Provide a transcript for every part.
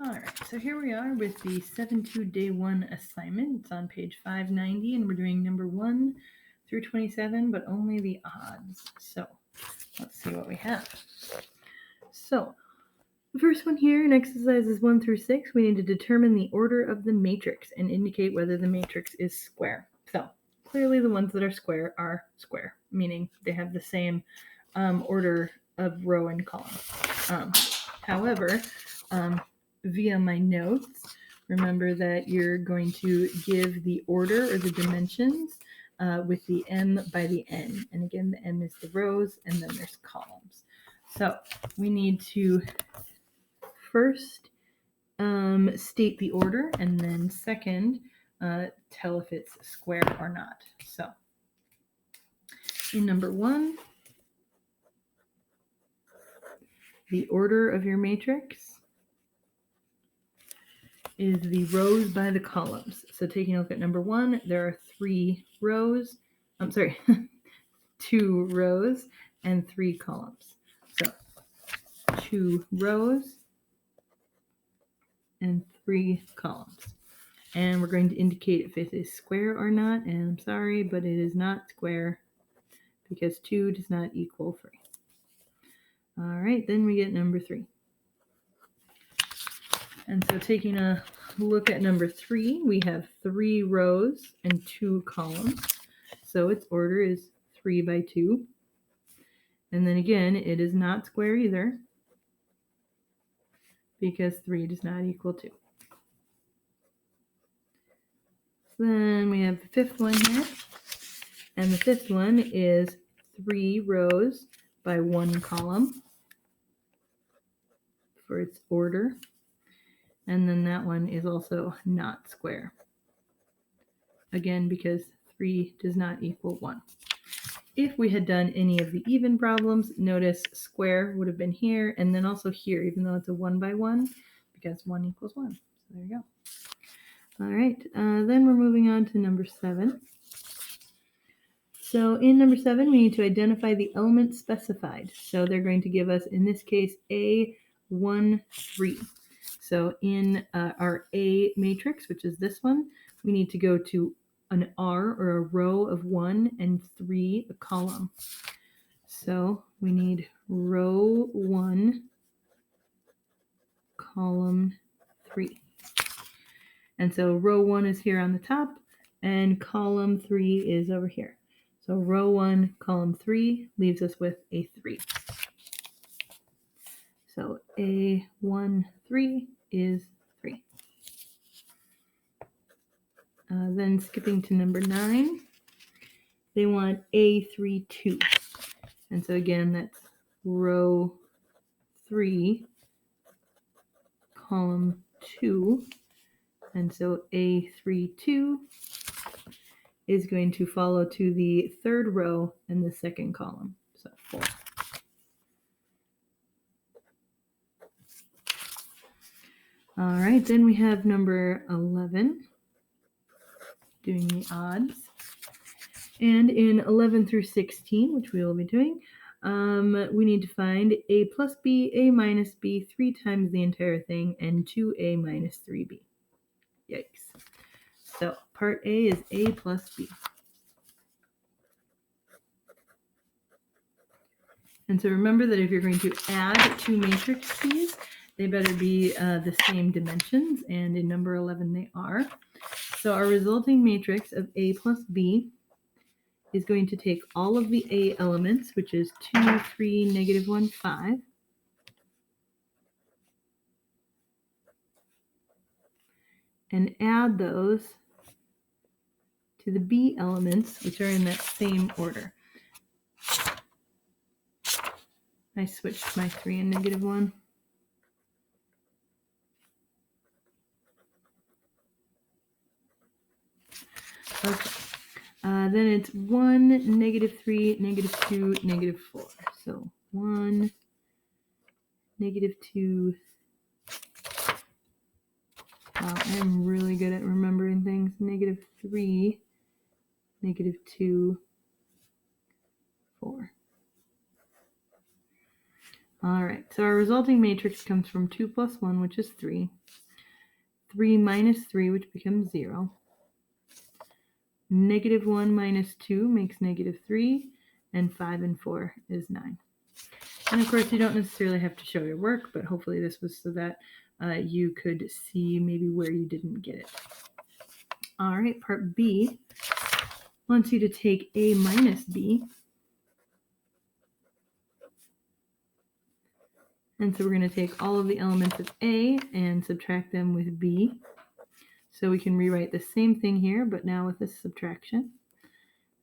All right, so here we are with the 7-2 Day 1 assignment. It's on page 590, and we're doing number 1 through 27, but only the odds. So let's see what we have. So the first one here in exercises 1 through 6, we need to determine the order of the matrix and indicate whether the matrix is square. So clearly the ones that are square, meaning they have the same order of row and column. However, via my notes, remember that you're going to give the order or the dimensions with the m by the n. And again, the m is the rows, and then there's columns. So we need to first state the order, and then second, tell if it's square or not. So in number 1, the order of your matrix is the rows by the columns. So taking a look at number 1, there are 3 rows. 2 rows and 3 columns. So 2 rows and 3 columns. And we're going to indicate if it is square or not. And I'm sorry, but it is not square because 2 does not equal 3. All right, then we get number 3. And so taking a look at number 3, we have 3 rows and 2 columns. So its order is 3 by 2. And then again, it is not square either because 3 does not equal 2. So then we have the 5th one here. And the 5th one is 3 rows by 1 column for its order. And then that one is also not square. Again, because 3 does not equal 1. If we had done any of the even problems, notice square would have been here and then also here, even though it's a 1 by 1, because 1 equals 1. So there you go. All right, then we're moving on to number 7. So in number 7, we need to identify the element specified. So they're going to give us, in this case, A13. So in our A matrix, which is this one, we need to go to an R, or a row of 1, and 3, a column. So we need row 1, column 3. And so row 1 is here on the top, and column 3 is over here. So row 1, column 3 leaves us with a 3. So A13 is 3. Then skipping to number 9, they want A32. And so again, that's row 3, column 2. And so A32 is going to follow to the 3rd row and the 2nd column. So 4. All right, then we have number 11, doing the odds. And in 11 through 16, which we will be doing, we need to find A plus B, A minus B, 3 times the entire thing, and 2A minus 3B. Yikes. So part A is A plus B. And so remember that if you're going to add 2 matrices, they better be the same dimensions, and in number 11 they are. So our resulting matrix of A plus B is going to take all of the A elements, which is 2, 3, negative 1, 5, and add those to the B elements, which are in that same order. I switched my 3 and negative 1. Okay. Then it's 1, negative 3, negative 2, negative 4. So 1, negative 2. Wow, I'm really good at remembering things. Negative 3, negative 2, 4. All right, so our resulting matrix comes from 2 plus 1, which is 3. 3 minus 3, which becomes 0. Negative 1 minus 2 makes negative 3. And 5 and 4 is 9. And of course, you don't necessarily have to show your work, but hopefully this was so that you could see maybe where you didn't get it. All right, part B wants you to take A minus B. And so we're going to take all of the elements of A and subtract them with B. So we can rewrite the same thing here, but now with this subtraction.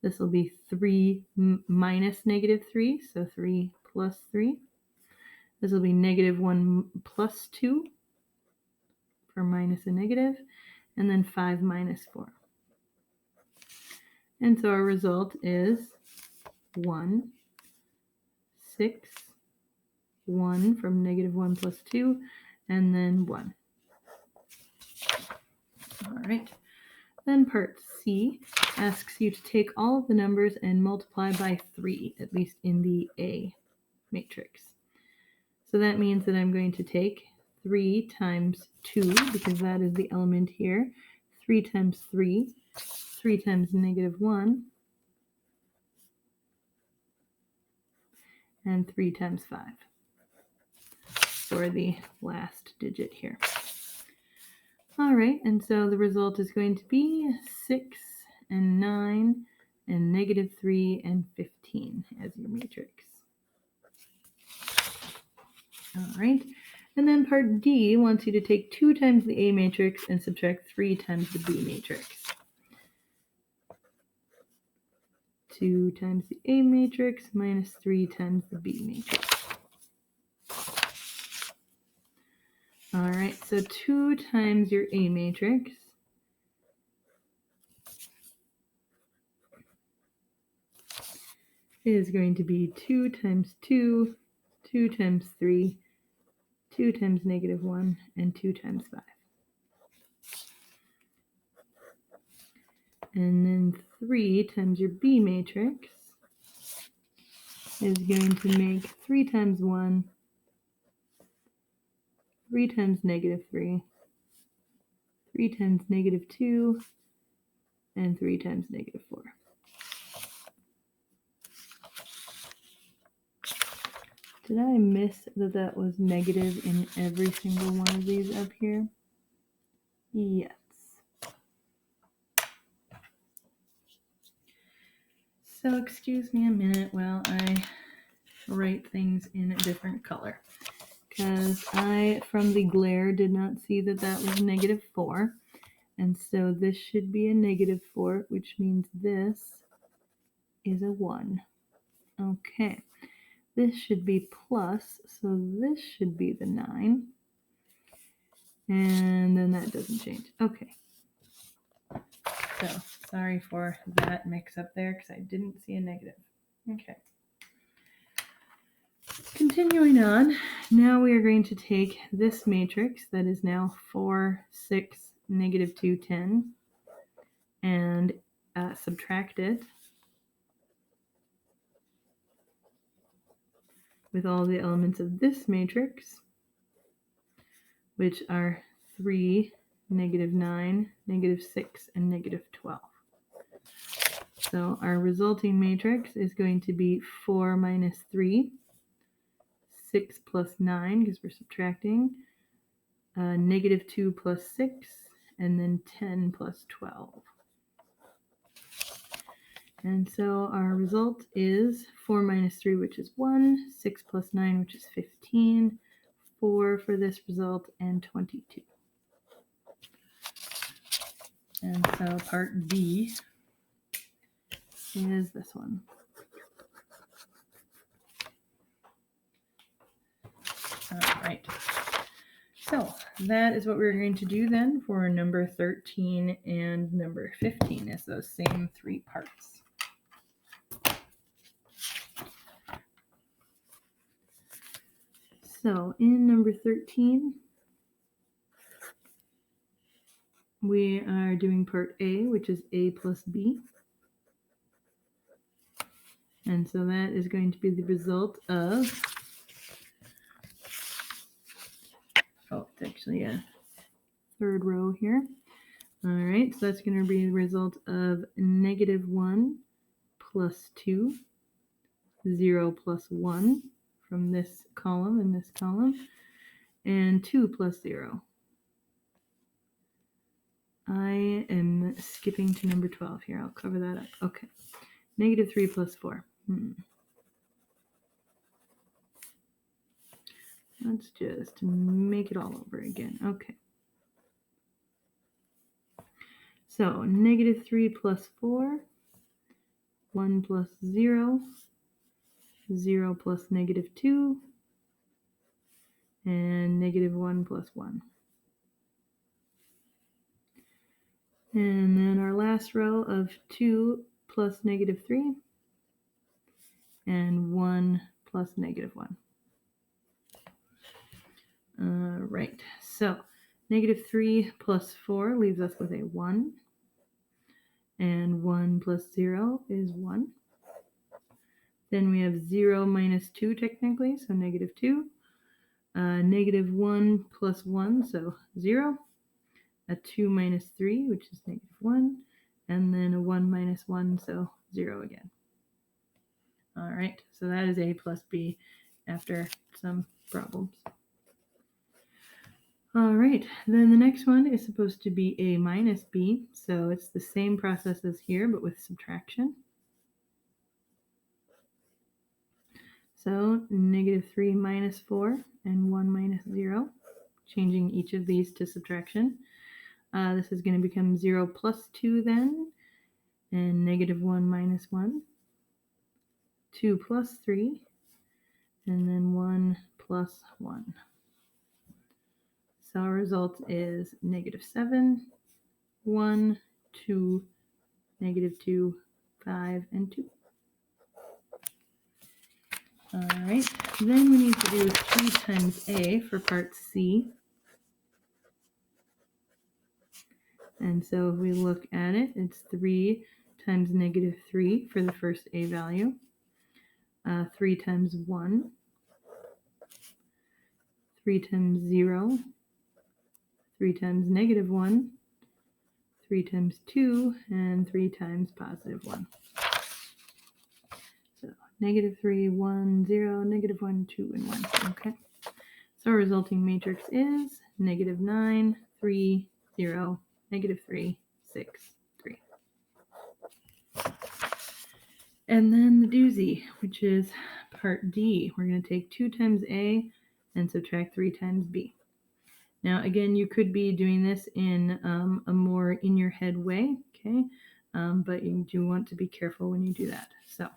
This will be 3 minus negative 3, so 3 plus 3. This will be negative 1 plus 2 for minus a negative, and then 5 minus 4. And so our result is 1, 6, 1 from negative 1 plus 2, and then 1. All right. Then part C asks you to take all of the numbers and multiply by 3, at least in the A matrix. So that means that I'm going to take 3 times 2, because that is the element here. 3 times 3, 3 times negative 1, and 3 times 5 for the last digit here. All right, and so the result is going to be 6 and 9 and negative 3 and 15 as your matrix. All right, and then part D wants you to take 2 times the A matrix and subtract 3 times the B matrix. 2 times the A matrix minus 3 times the B matrix. All right, so 2 times your A matrix is going to be 2 times 2, 2 times 3, 2 times negative 1, and 2 times 5. And then 3 times your B matrix is going to make 3 times 1, 3 times negative 3, 3 times negative 2, and 3 times negative 4. Did I miss that was negative in every single one of these up here? Yes. So excuse me a minute while I write things in a different color, because I, from the glare, did not see that was negative 4. And so this should be a negative 4, which means this is a 1. Okay. This should be plus, so this should be the 9. And then that doesn't change. Okay. So, sorry for that mix up there because I didn't see a negative. Okay. Continuing on, now we are going to take this matrix that is now 4, 6, negative 2, 10, and subtract it with all the elements of this matrix, which are 3, negative 9, negative 6, and negative 12. So our resulting matrix is going to be 4 minus 3, 6 plus 9, because we're subtracting, negative 2 plus 6, and then 10 plus 12. And so our result is 4 minus 3, which is 1, 6 plus 9, which is 15, 4 for this result, and 22. And so part D is this one. All right. So that is what we're going to do then for number 13 and number 15, is those same 3 parts. So in number 13, we are doing part A, which is A plus B. And so that is going to be the result of actually a third row here. All right, so that's going to be the result of -1 plus 2, 0 plus 1 from this column and this column, and 2 plus 0. I am skipping to number 12 here. I'll cover that up. Okay. -3 plus 4. Let's just make it all over again. Okay. So -3 plus 4, 1 plus 0, 0 plus -2, and -1 plus 1. And then our last row of 2 plus -3 and 1 plus -1. Right, so -3 plus 4 leaves us with a 1, and 1 plus 0 is 1. Then we have 0 minus 2 technically, so -2. -1 plus 1, so 0. A 2 minus 3, which is -1. And then a 1 minus 1, so 0 again. All right, so that is A plus B after some problems. All right, then the next one is supposed to be A minus B, so it's the same process as here, but with subtraction. So -3 minus 4 and 1 minus 0, changing each of these to subtraction. This is going to become 0 plus 2 then, and -1 minus 1, 2 plus 3, and then 1 plus 1. So our result is -7, 1, 2, -2, 5, and 2. All right, then we need to do 3 times A for part C. And so if we look at it, it's 3 times -3 for the first A value, 3 times 1, 3 times 0, 3 times -1, 3 times 2, and 3 times +1. So -3, 1, 0, -1, 2, and 1. Okay. So our resulting matrix is -9, 3, 0, -3, 6, 3. And then the doozy, which is part D. We're going to take 2 times A and subtract 3 times B. Now, again, you could be doing this in a more in-your-head way, okay? But you do want to be careful when you do that. So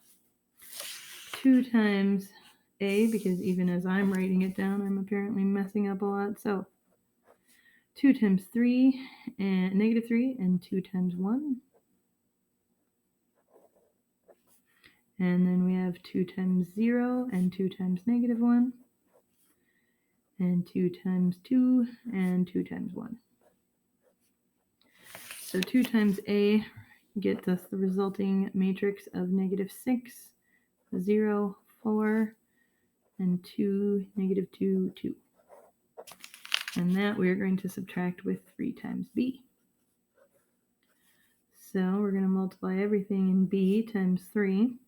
2 times A, because even as I'm writing it down, I'm apparently messing up a lot. So 2 times 3 and -3 and 2 times 1. And then we have 2 times 0 and 2 times -1. And 2 times 2 and 2 times 1. So 2 times A gets us the resulting matrix of -6, 0, 4, and 2, -2, 2. And that we're going to subtract with 3 times B. So we're going to multiply everything in B times 3.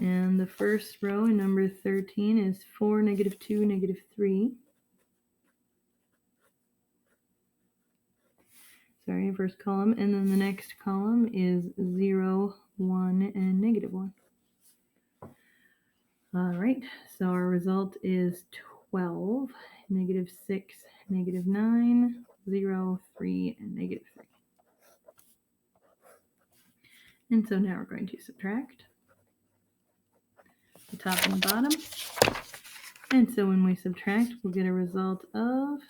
And the first row in number 13 is 4, -2, -3. Sorry, first column. And then the next column is 0, 1, and -1. All right, so our result is 12, -6, -9, 0, 3, and -3. And so now we're going to subtract the top and the bottom. And so when we subtract, we'll get a result of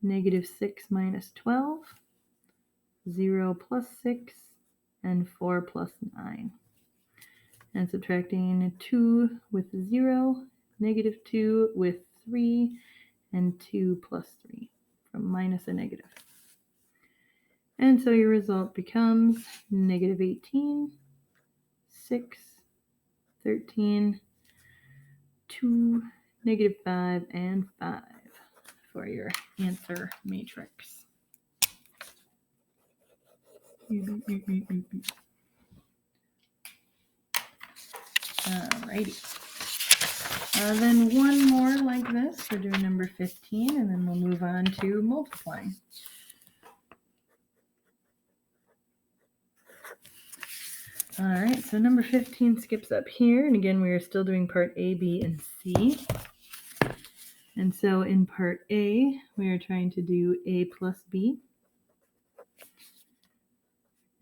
-6 minus 12, 0 plus 6, and 4 plus 9. And subtracting 2 with 0, -2 with 3, and 2 plus 3 from minus a negative. And so your result becomes -18, 6, 13, 2, -5, and 5 for your answer matrix. Alrighty. Then one more like this. We're doing number 15, and then we'll move on to multiplying. All right, so number 15 skips up here, and again, we are still doing part A, B, and C. And so in part A, we are trying to do A plus B.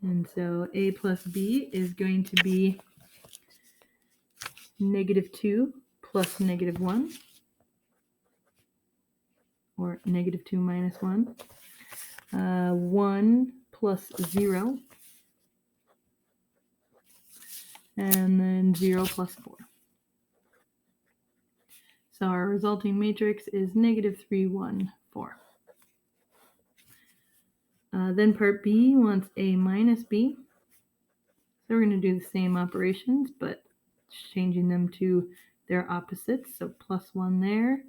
And so A plus B is going to be -2 plus -1, or -2 minus 1, 1 plus 0, and then 0 plus 4. So our resulting matrix is -3, 1, 4. Then part B wants A minus B. So we're going to do the same operations, but changing them to their opposites. So +1 there,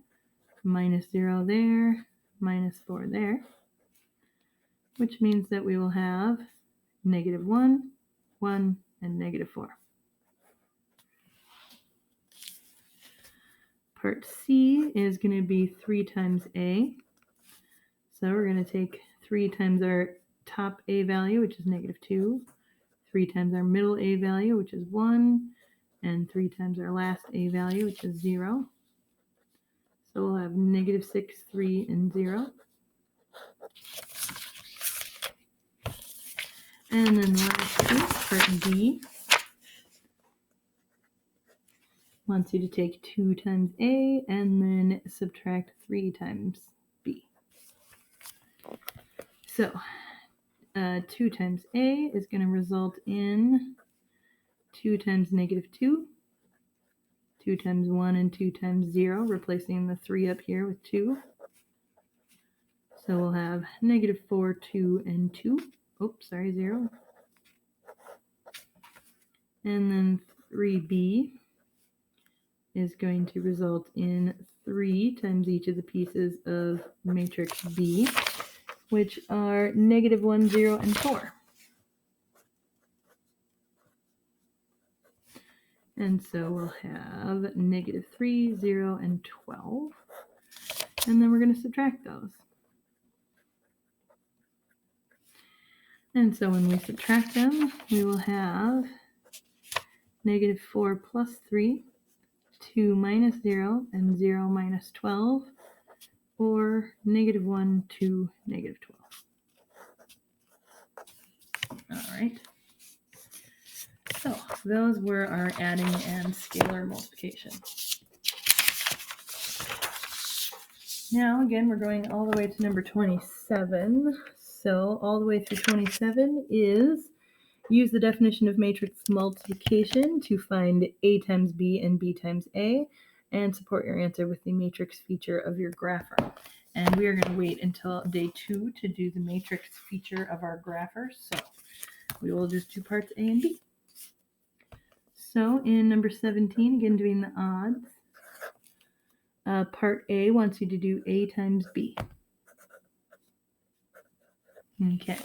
-0 there, -4 there, which means that we will have -1, 1, and -4. Part C is going to be 3 times A. So we're going to take 3 times our top A value, which is -2, 3 times our middle A value, which is 1, and 3 times our last A value, which is 0. So we'll have -6, 3, and 0. And then lastly, part D wants you to take 2 times A and then subtract 3 times B. So 2 times A is going to result in 2 times -2, 2 times 1, and 2 times 0, replacing the 3 up here with 2. So we'll have -4, 2, and 2. Oops, sorry, 0. And then 3B is going to result in 3 times each of the pieces of matrix B, which are -1, 0, and 4. And so we'll have -3, 0, and 12. And then we're going to subtract those. And so when we subtract them, we will have -4 plus 3, 2 minus 0, and 0 minus 12, or -1, 2, -12. All right. So those were our adding and scalar multiplication. Now, again, we're going all the way to number 27. So all the way through 27 is use the definition of matrix multiplication to find A times B and B times A, and support your answer with the matrix feature of your grapher. And we are going to wait until day 2 to do the matrix feature of our grapher. So we will just do parts A and B. So in number 17, again doing the odds, part A wants you to do A times B. Okay,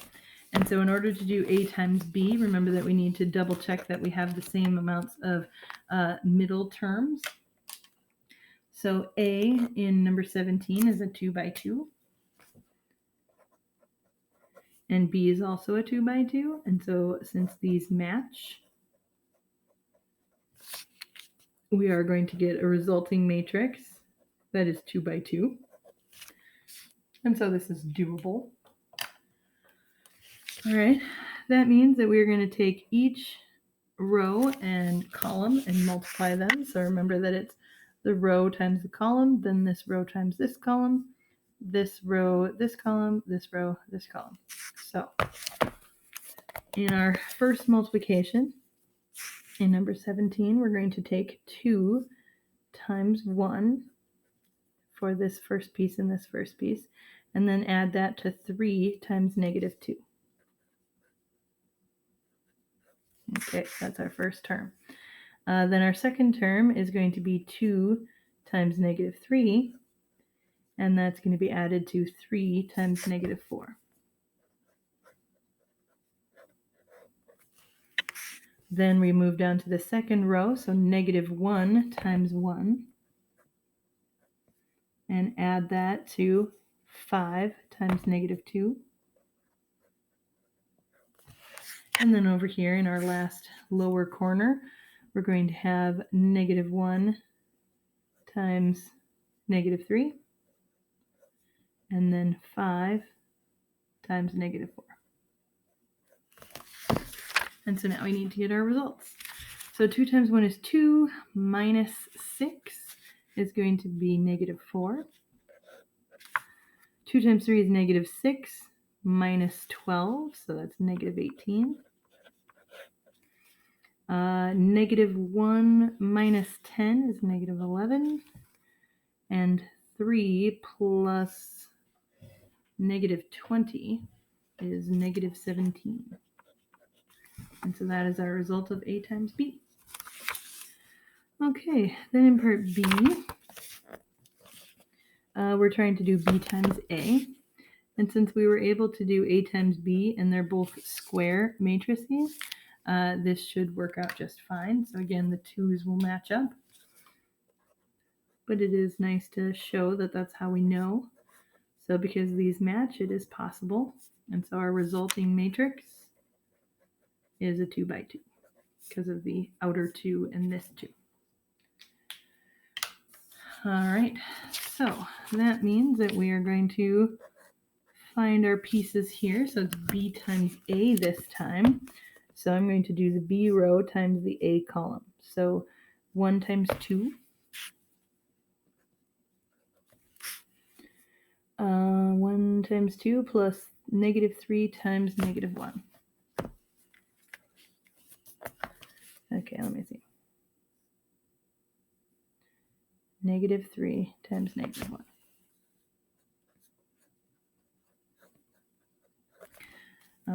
and so in order to do A times B, remember that we need to double check that we have the same amounts of middle terms. So A in number 17 is a 2 by 2. And B is also a 2 by 2. And so since these match, we are going to get a resulting matrix that is 2 by 2. And so this is doable. All right, that means that we're going to take each row and column and multiply them. So remember that it's the row times the column, then this row times this column, this row, this column, this row, this column. So in our first multiplication, in number 17, we're going to take 2 times 1 for this first piece and this first piece, and then add that to 3 times -2. Okay, that's our first term. Then our second term is going to be 2 times negative 3, and that's going to be added to 3 times negative 4. Then we move down to the second row, so negative 1 times 1, and add that to 5 times negative 2. And then over here in our last lower corner, we're going to have negative 1 times negative 3, and then 5 times negative 4. And so now we need to get our results. So 2 times 1 is 2, minus 6 is going to be negative 4. 2 times 3 is negative 6, minus 12, so that's negative 18. Negative 1 minus 10 is negative 11. And 3 plus negative 20 is negative 17. And so that is our result of A times B. Okay, then in part B, we're trying to do B times A. And since we were able to do A times B and they're both square matrices, this should work out just fine. So again, the 2's will match up. But it is nice to show that that's how we know. So because these match, it is possible. And so our resulting matrix is a 2 by 2 because of the outer 2 and this 2. All right, so that means that we are going to find our pieces here. So it's B times A this time. So I'm going to do the B row times the A column. So 1 times 2. 1 times 2 plus negative 3 times negative 1. Okay, let me see. Negative 3 times negative 1.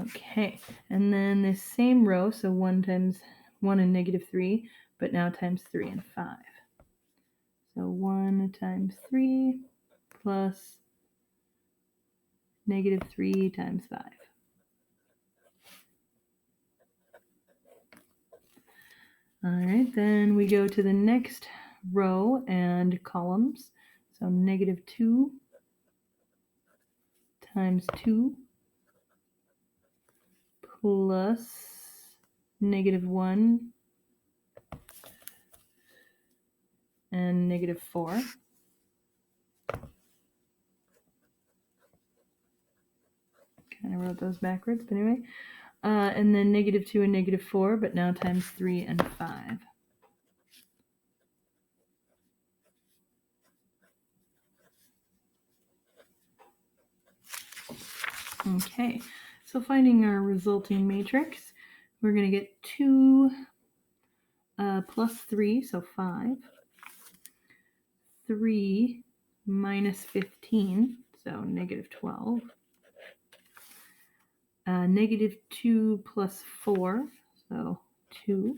Okay, and then this same row, so 1 times 1 and negative 3, but now times 3 and 5. So 1 times 3 plus negative 3 times 5. All right, then we go to the next row and columns. So negative 2 times 2 plus negative 1 and negative 4. Kind of wrote those backwards, but anyway. And then negative 2 and negative 4, but now times 3 and 5. Okay, so finding our resulting matrix, we're going to get 2 plus 3, so 5. 3 minus 15, so negative 12. Negative 2 plus 4, so 2.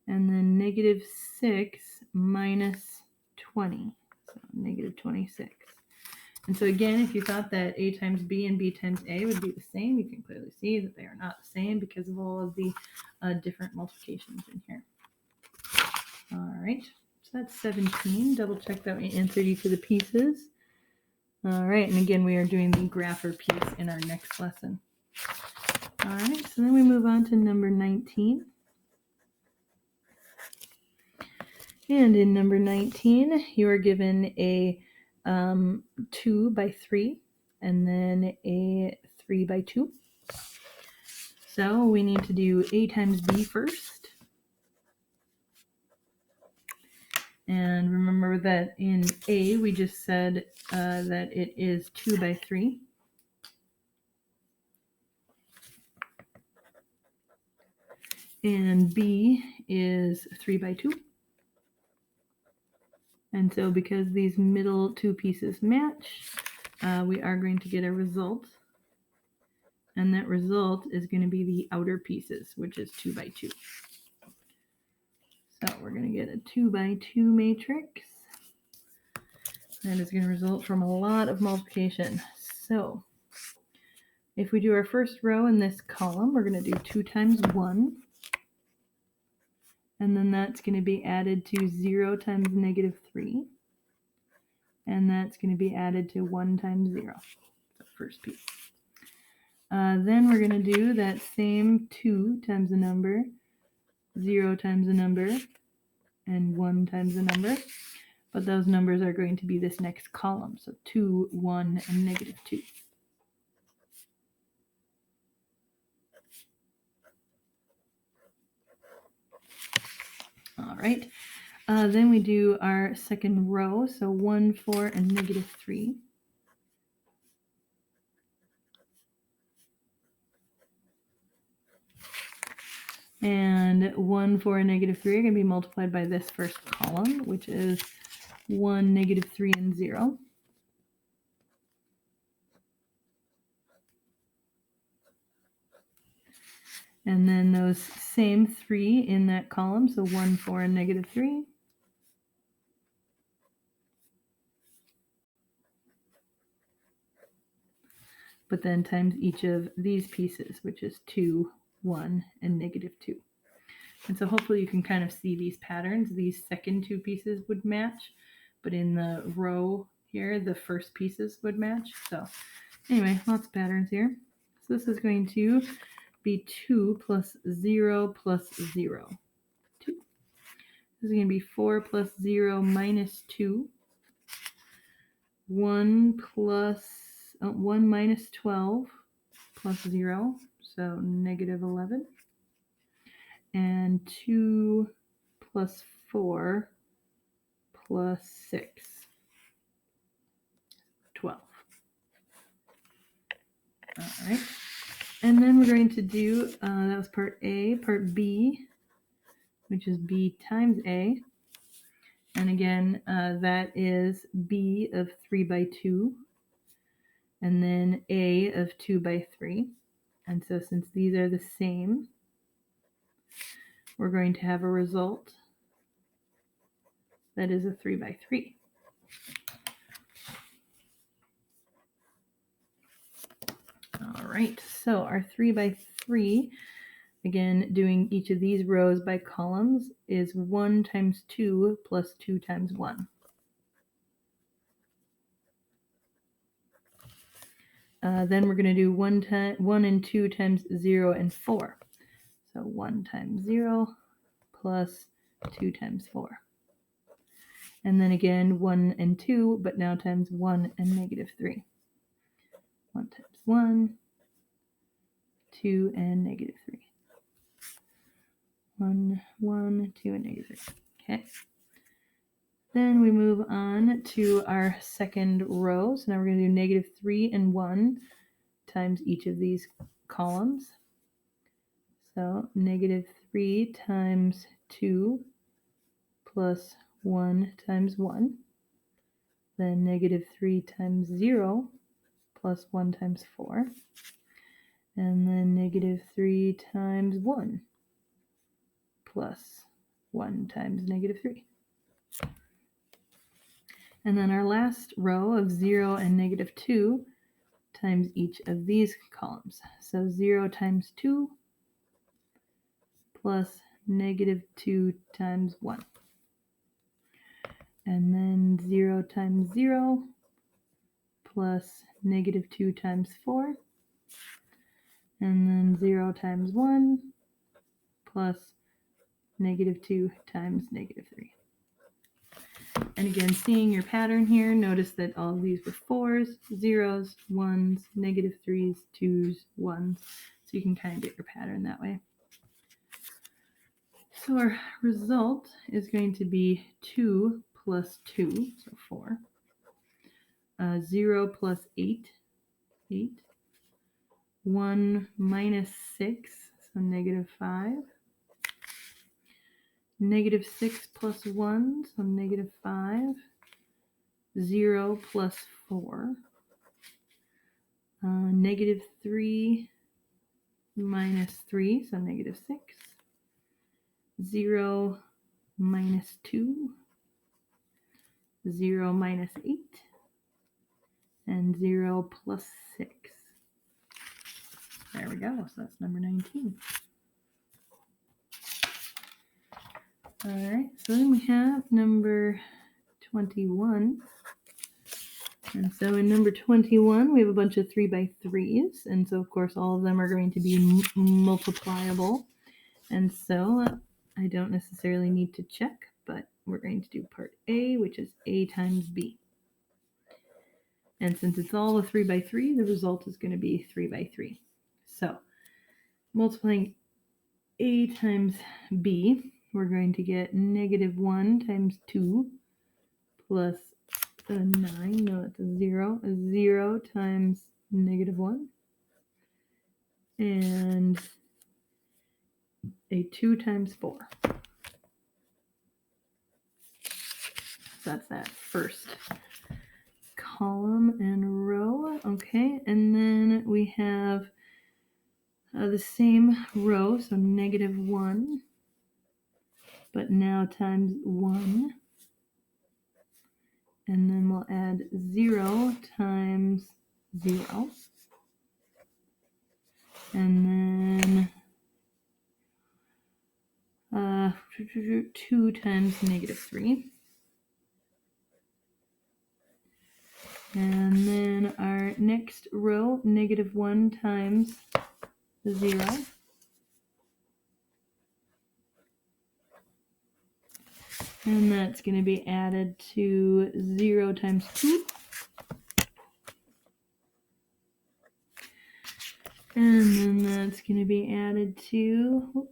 And then negative 6 minus 20, so negative 26. And so again, if you thought that A times B and B times A would be the same, you can clearly see that they are not the same because of all of the different multiplications in here. All right, so that's 17. Double check that we answered each of the pieces. All right, and again, we are doing the grapher piece in our next lesson. All right, so then we move on to number 19. And in number 19, you are given a 2 by 3 and then a 3 by 2. So we need to do A times B first. And remember that in A, we just said that it is 2 by 3. And B is 3 by 2. And so because these middle two pieces match, we are going to get a result. And that result is going to be the outer pieces, which is 2 by 2. So we're going to get a 2 by 2 matrix. That is going to result from a lot of multiplication. So if we do our first row in this column, we're going to do 2 times 1. And then that's going to be added to 0 times negative 3. And that's going to be added to 1 times 0. The first piece. Then we're going to do that same 2 times the number, 0 times the number, and 1 times the number. But those numbers are going to be this next column. So 2, 1, and negative 2. All right. Then we do our second row. So 1, 4, and negative 3. And 1, 4, and negative 3 are going to be multiplied by this first column, which is 1, negative 3, and 0. And then those same 3 in that column, so 1, 4, and negative 3. But then times each of these pieces, which is 2, 1, and negative 2. And so hopefully you can kind of see these patterns. These second 2 pieces would match, but in the row here, the first pieces would match. So anyway, lots of patterns here. So this is going to be 2 plus 0 plus 0. 2. This is going to be 4 plus 0 minus 2. 1 minus 12 plus 0, so negative 11. And 2 plus 4 plus 6, 12. All right. And then we're going to do, that was part A, part B, which is B times A. And again, that is B of 3 by 2, and then A of 2 by 3. And so since these are the same, we're going to have a result that is a 3 by 3. All right, so our 3 by 3, again, doing each of these rows by columns, is 1 times 2 plus 2 times 1. Then we're going to do 1 and 2 times 0 and 4. So 1 times 0 plus 2 times 4. And then again 1 and 2, but now times 1 and negative 3. 1 times 1, 2 and negative 3. 1, 1, 2 and negative 3. Okay. Then we move on to our second row. So now we're going to do negative 3 and 1 times each of these columns. So negative 3 times 2 plus 1 times 1. Then negative 3 times 0 plus 1 times 4. And then negative 3 times 1 plus 1 times negative 3. And then our last row of 0 and negative 2 times each of these columns. So 0 times 2 plus negative 2 times 1. And then 0 times 0 plus negative 2 times 4. And then 0 times 1 plus negative 2 times negative 3. And again, seeing your pattern here, notice that all of these were 4s, 0s, 1s, negative 3s, 2s, 1s. So you can kind of get your pattern that way. So our result is going to be 2 plus 2, so 4. 0 plus 8, 8. 1 minus 6, so negative 5. Negative 6 plus 1, so negative 5. 0 plus 4. Negative 3 minus 3, so negative 6. 0 minus 2. 0 minus 8, and 0 plus 6. There we go. So that's number 19. All right. So then we have number 21. And so in number 21, we have a bunch of 3 by 3s. And so, of course, all of them are going to be multipliable. And so I don't necessarily need to check, but we're going to do part A, which is A times B. And since it's all a 3 by 3, the result is going to be 3 by 3. So multiplying A times B, we're going to get negative 1 times 2 plus a 9, no, it's a 0. A 0 times negative 1. And a 2 times 4. So that's that first column and row. Okay, and then we have the same row, so negative 1, but now times 1. And then we'll add 0 times 0. And then 2 times negative 3. And then our next row, negative 1 times 0. And that's going to be added to 0 times 2. And then that's going to be added to,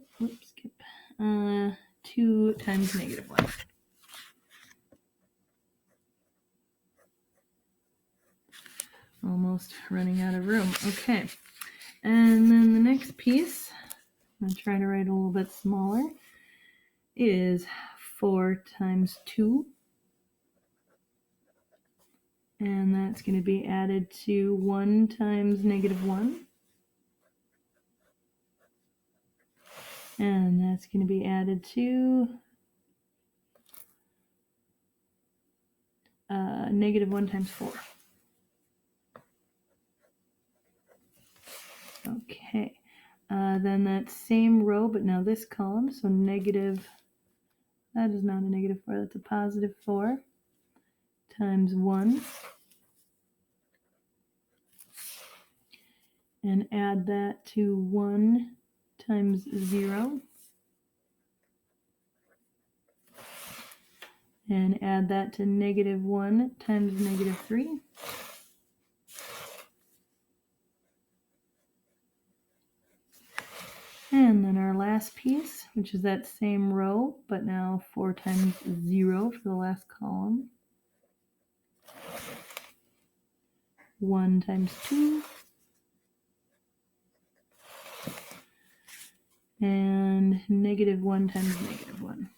2 times negative 1. Almost running out of room. Okay. And then the next piece, I'll try to write a little bit smaller, is 4 times 2. And that's going to be added to 1 times negative 1. And that's going to be added to negative 1 times 4. Okay. Then that same row, but now this column, so negative, that is not a negative 4, that's a positive 4 times 1. And add that to 1 times 0. And add that to negative 1 times negative 3. And then our last piece, which is that same row, but now 4 times 0 for the last column. 1 times 2. And negative 1 times negative 1.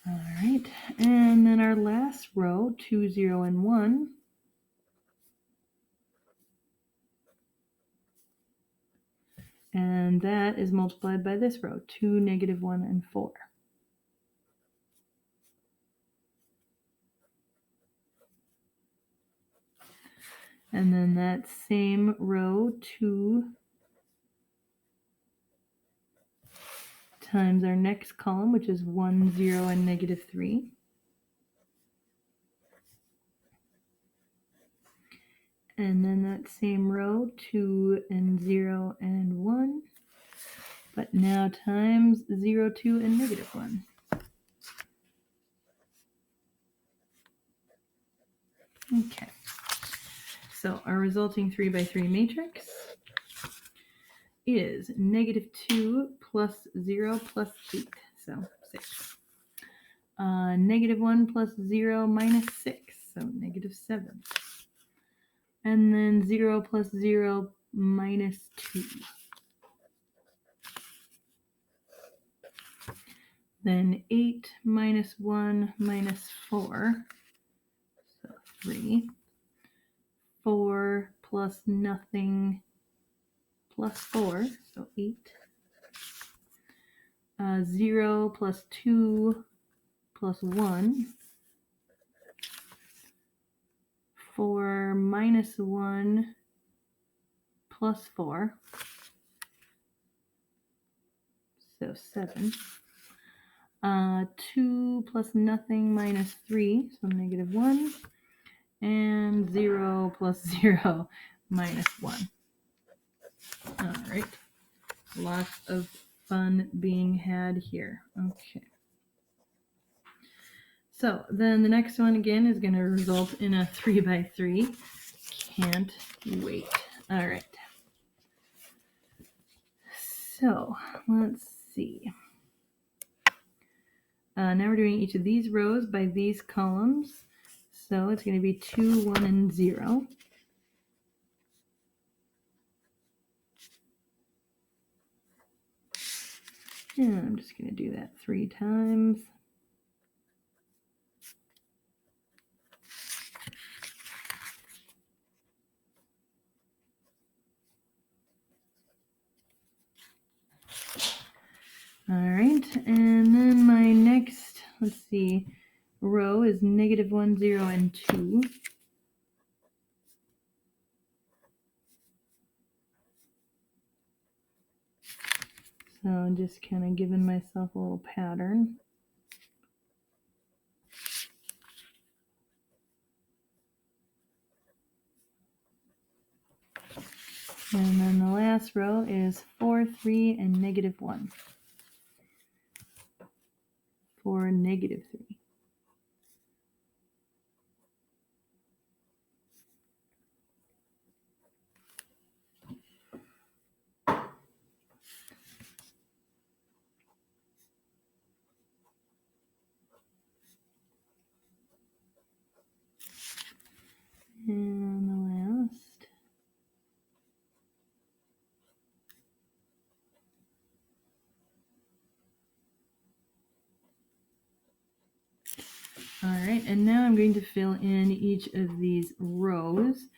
All right, and then our last row, 2, 0, and 1. And that is multiplied by this row, 2, negative 1, and 4. And then that same row, 2 times our next column, which is 1, 0, and negative 3. And then that same row, 2 and 0 and 1. But now times 0, 2, and negative 1. Okay. So our resulting 3 by 3 matrix is negative 2 plus 0 plus 8, so 6. Negative 1 plus 0 minus 6, so negative 7. And then 0 plus 0 minus 2. Then 8 minus 1 minus 4, so 3. 4 plus nothing plus 4, so 8. 0 plus 2 plus 1, 4 minus 1 plus 4, so 7. 2 plus nothing minus 3, so negative 1. And 0 plus 0 minus 1. All right. Lots of fun being had here. Okay. So then the next one again is going to result in a 3 by 3. Can't wait. All right. So let's see. Now we're doing each of these rows by these columns. So it's going to be 2, 1, and 0. And I'm just going to do that 3 times. All right, and then my next, let's see, row is negative 1, 0, and 2. So I'm just kind of giving myself a little pattern. And then the last row is 4, 3, and negative 1. 4, negative 3. And the last. All right, and now I'm going to fill in each of these rows.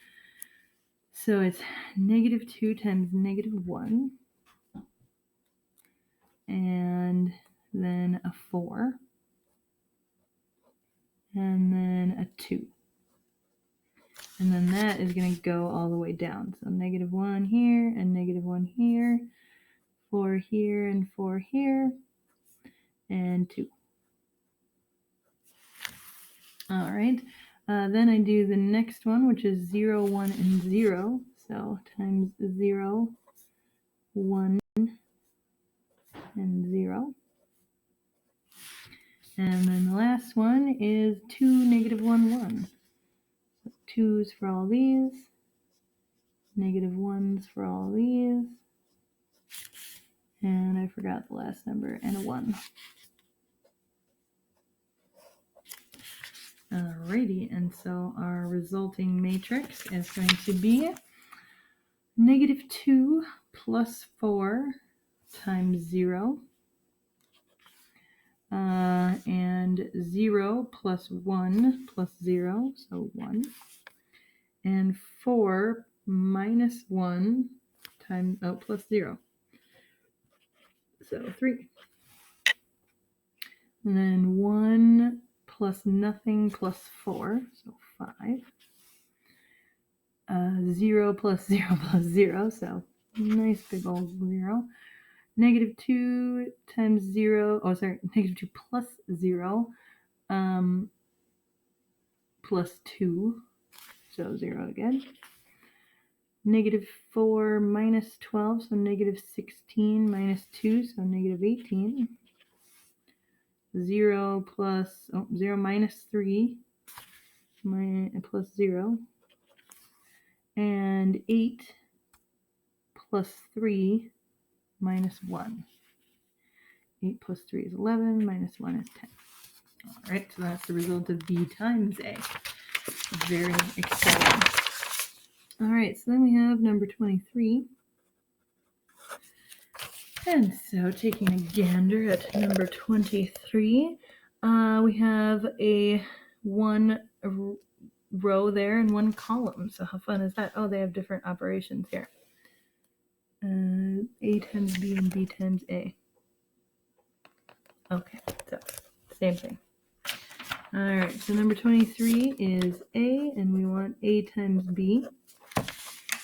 So it's negative 2 times negative 1, and then a 4, and then a 2. And then that is going to go all the way down. So negative 1 here, and negative 1 here, 4 here, and 4 here, and 2. All right. Then I do the next one, which is 0, 1, and 0. So times 0, 1, and 0. And then the last one is 2, negative 1, 1. So 2's for all these, negative 1's for all these, and I forgot the last number, and a 1. Alrighty, and so our resulting matrix is going to be negative 2 plus 4 times 0, and 0 plus 1 plus 0, so 1, and 4 minus 1 times, plus 0, so 3. And then 1 plus nothing plus 4, so 5. 0 plus 0 plus 0, so nice big old 0. Negative 2 times 0, negative 2 plus 0, plus 2, so 0 again. Negative 4 minus 12, so negative 16 minus 2, so negative 18. 0 plus, 0 minus 3, plus 0. And 8 plus 3 minus 1. 8 plus 3 is 11, minus 1 is 10. All right, so that's the result of B times A. Very exciting. All right, so then we have number 23. And so taking a gander at number 23, we have a 1 row there and 1 column. So how fun is that? Oh, they have different operations here. A times B and B times A. Okay, so same thing. All right, so number 23 is A, and we want A times B.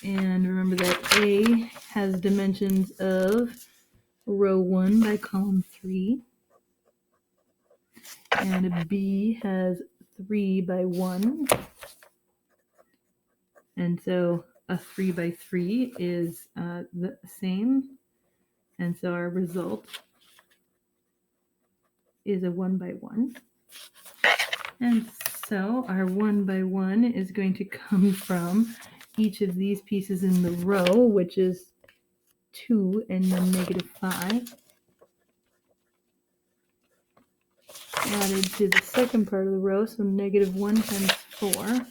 And remember that A has dimensions of row 1 by column 3. And B has 3 by 1. And so a 3 by 3 is the same. And so our result is a 1 by 1. And so our 1 by 1 is going to come from each of these pieces in the row, which is 2 and then -5, added to the second part of the row, so -1 times 4.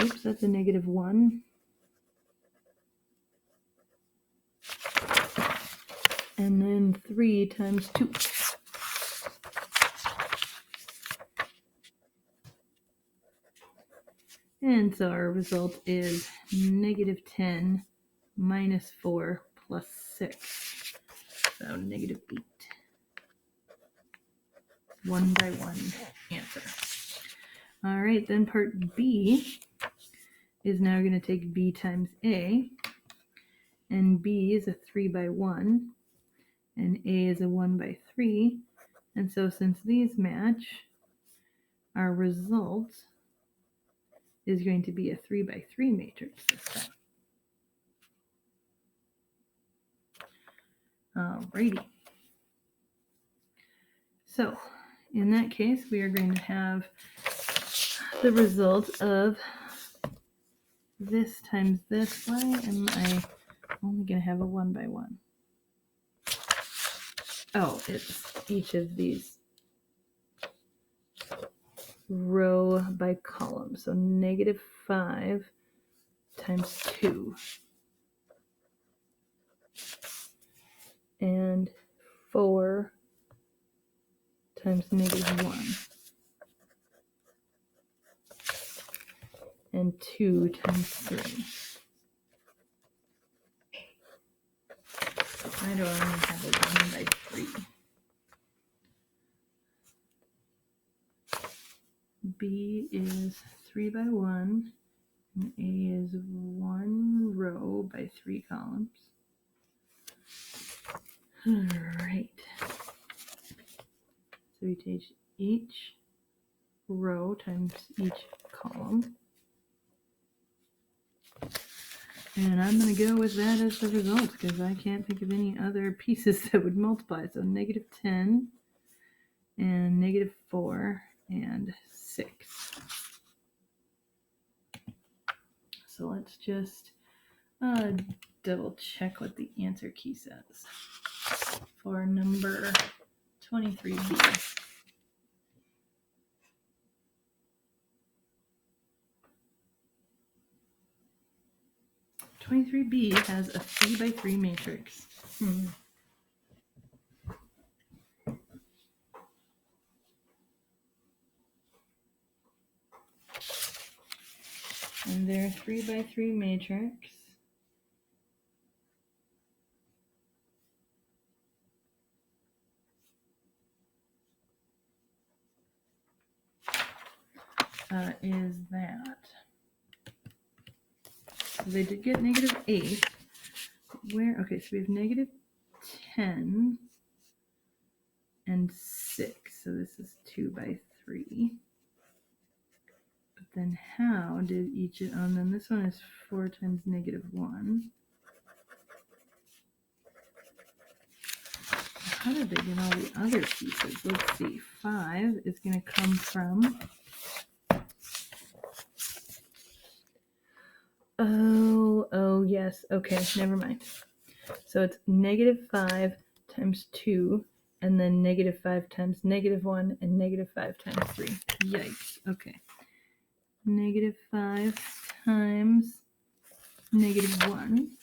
Oops, that's a -1. And then 3 times 2. And so our result is -10 minus 4 plus 6. So -8. 1 by 1 answer. All right, then part B is now going to take B times A. And B is a 3 by 1. And A is a 1 by 3. And so since these match, our result is going to be a 3 by 3 matrix this time. Alrighty. So in that case, we are going to have the result of this times this. Why am I only going to have a 1 by 1? Oh, it's each of these row by column. So -5 times 2. And 4 times -1. And 2 times 3. Why do I only have a 1 by 3? B is 3 by 1, and A is 1 row by 3 columns. All right. So we take each row times each column. And I'm going to go with that as the result because I can't think of any other pieces that would multiply. So -10 and -4 and 6. So let's just double check what the answer key says for number 23B. 23B has a 3 by 3 matrix. And their 3 by 3 matrix is that. So they did get -8. Where? Okay, so we have -10 and 6. So this is 2 by 3. But then how did each, and then this one is 4 times -1. How did they get all the other pieces? Let's see. 5 is going to come from, oh yes, okay, never mind. So it's -5 times 2, and then -5 times -1, and -5 times 3. Yikes, okay. -5 times -1,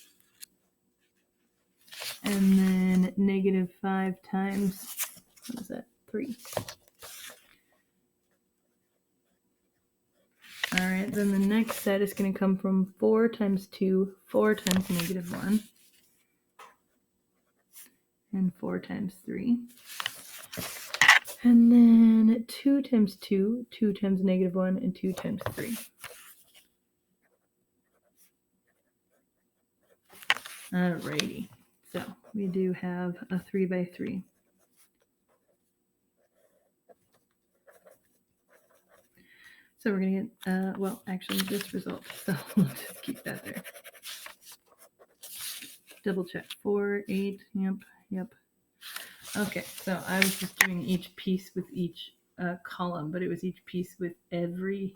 and then -5 times, what is that, 3. All right, then the next set is going to come from 4 times 2, 4 times -1. and 4 times 3. And then 2 times 2, 2 times -1, and 2 times 3. Alrighty, so we do have a 3 by 3. So we're going to get, well, actually this result, so we'll just keep that there. Double check, 4, 8, yep. Okay, so I was just doing each piece with each column, but it was each piece with every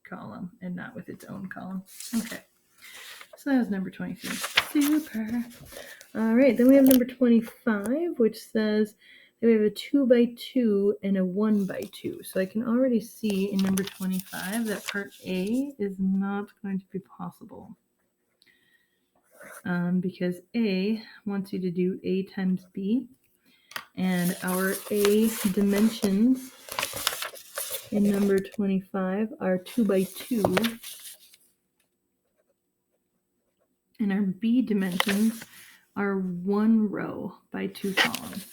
column and not with its own column. Okay, so that was number 23. Super. All right, then we have number 25, which says that we have a 2 by 2 and a 1 by 2. So I can already see in number 25 that part A is not going to be possible. Because A wants you to do A times B, and our A dimensions in number 25 are 2 by 2, and our B dimensions are 1 row by 2 columns.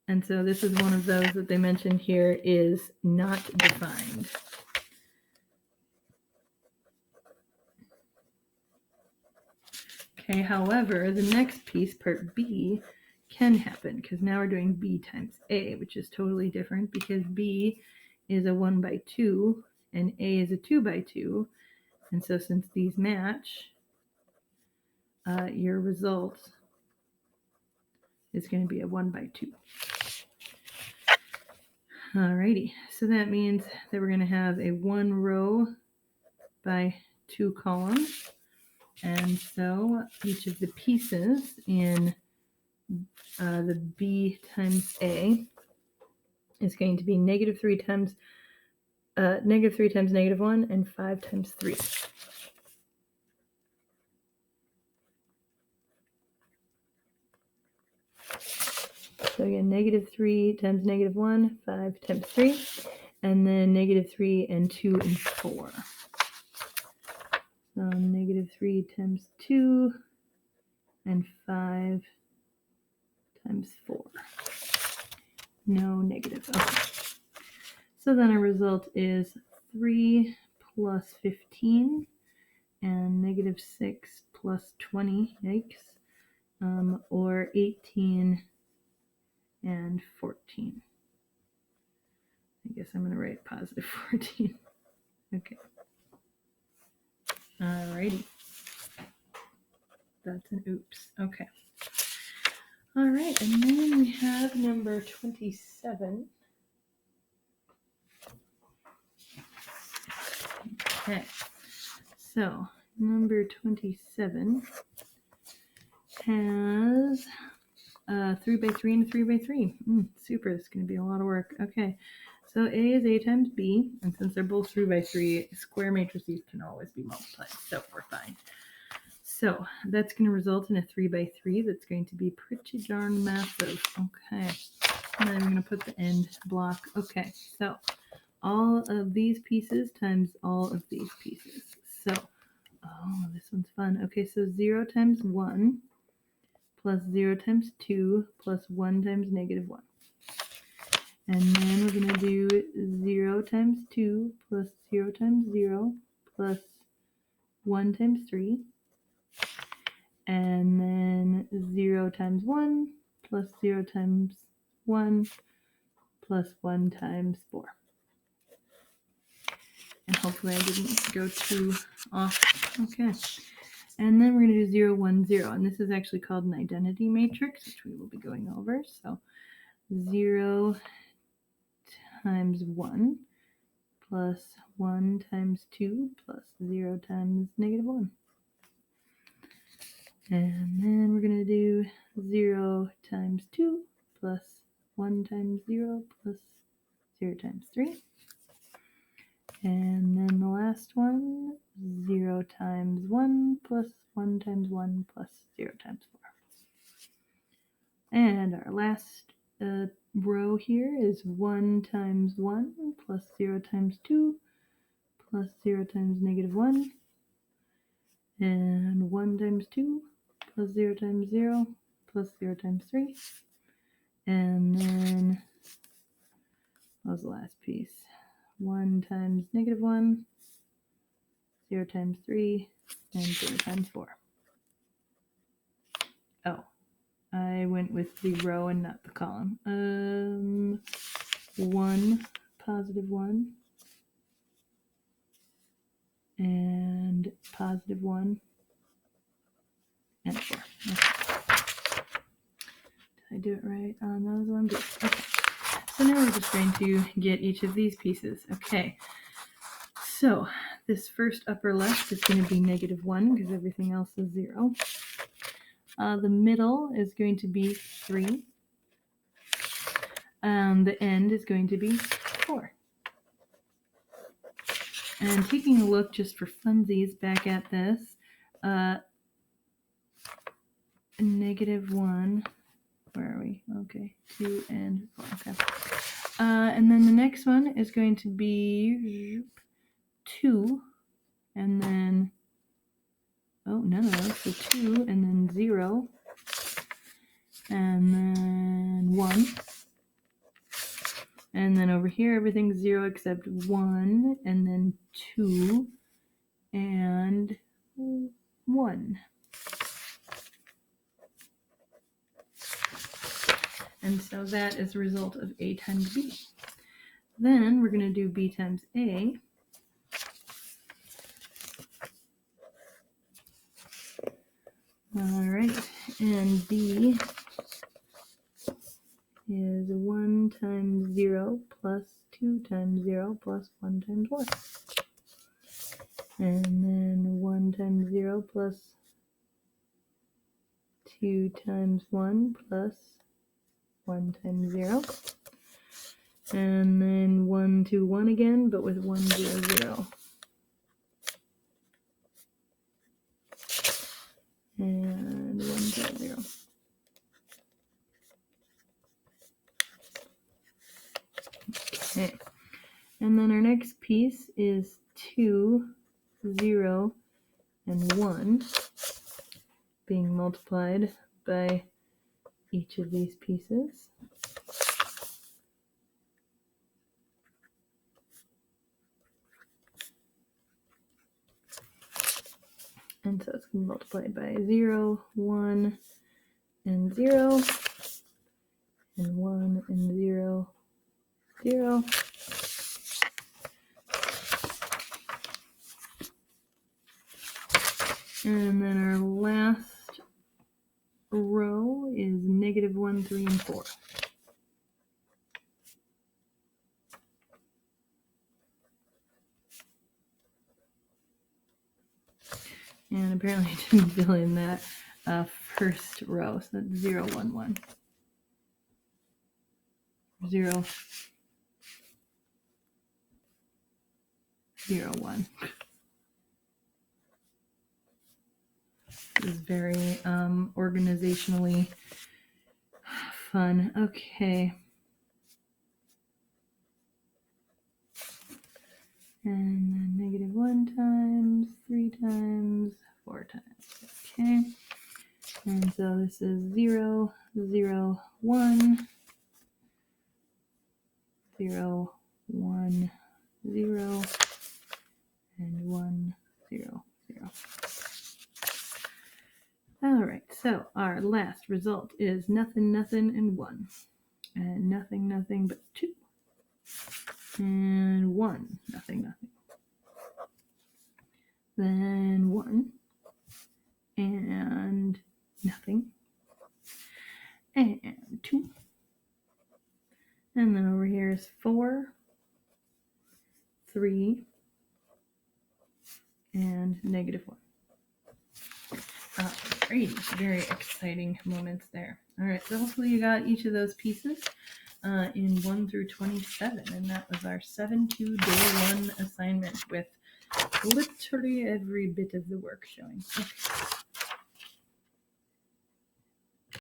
And so this is one of those that they mentioned here is not defined. Okay, however, the next piece, part B, can happen because now we're doing B times A, which is totally different because B is a 1 by 2 and A is a 2 by 2. And so since these match, your result is going to be a 1 by 2. Alrighty, so that means that we're going to have a 1 row by 2 columns. And so each of the pieces in the B times A is going to be -3 times -3 times -1 and 5 times 3. So again, -3 times -1, 5 times 3, and then -3 and 2 and 4. So -3 times 2 and 5 times 4. No negative. Okay. So then our result is 3 plus 15 and -6 plus 20, yikes, or 18 and 14. I guess I'm going to write positive 14. Okay. Alrighty. That's an oops. Okay. All right, and then we have number 27. Okay. So number 27 has 3 by 3 and 3 by 3. Super, it's going to be a lot of work. Okay, so A is A times B, and since they're both 3 by 3, square matrices can always be multiplied, so we're fine. So that's going to result in a 3 by 3 that's going to be pretty darn massive. Okay, and then we're going to put the end block. Okay, so all of these pieces times all of these pieces. So, oh, this one's fun. Okay, so 0 times 1 plus 0 times 2 plus 1 times -1. And then we're going to do 0 times 2 plus 0 times 0 plus 1 times 3. And then 0 times 1 plus 0 times 1 plus 1 times 4. And hopefully I didn't go too off. Okay. And then we're going to do 0, 1, 0. And this is actually called an identity matrix, which we will be going over. So 0 times 1 plus 1 times 2 plus 0 times -1. And then we're going to do 0 times 2 plus 1 times 0 plus 0 times 3. And then the last one, 0 times 1 plus 1 times 1 plus 0 times 4. And our last row here is 1 times 1 plus 0 times 2 plus 0 times -1. And 1 times 2 plus 0 times 0 plus 0 times 3. And then, what was the last piece? 1 times negative 1, 0 times 3, and 0 times 4. Oh, I went with the row and not the column. 1, positive 1, and positive 1, and 4. Okay. Did I do it right on those ones? Okay. So now we're just going to get each of these pieces. Okay. So this first upper left is going to be negative 1 because everything else is 0. The middle is going to be 3. The end is going to be 4. And taking a look just for funsies back at this, negative 1, where are we? Okay, 2 and 4, okay. And then the next one is going to be 2, and then, oh, none of those, so 2, and then 0, and then 1. And then over here, everything's 0 except 1, and then 2, and 1. And so that is the result of A times B. Then we're going to do B times A. All right, and B is 1 times 0 plus 2 times 0 plus 1 times 1. And then 1 times 0 plus 2 times 1 plus 1 times 0. And then 1 to 1 again, but with 1, 0, 0. And 1, 0, 0. Okay. And then our next piece is 2, 0, and 1 being multiplied by each of these pieces. And so it's going to be multiplied by 0, 1, and 0, and 1, and 0, 0. And then our last row is negative 1, 3, and 4. And apparently I didn't fill in that first row, so that's 0, 1, 1. 0, 0, 1. This is very organizationally fun. Okay. And then negative 1 times, 3 times, 4 times. Okay. And so this is 0, 0, 1, 0, 1, 0, and 1, 0, 0. All right, so our last result is nothing, nothing, and 1. And nothing, nothing but 2. And 1, nothing, nothing. Then 1, and nothing, and 2. And then over here is 4, 3, and negative 1. Great, very exciting moments there. All right, so hopefully you got each of those pieces in 1 through 27, and that was our 7-2 day 1 assignment with literally every bit of the work showing. Okay.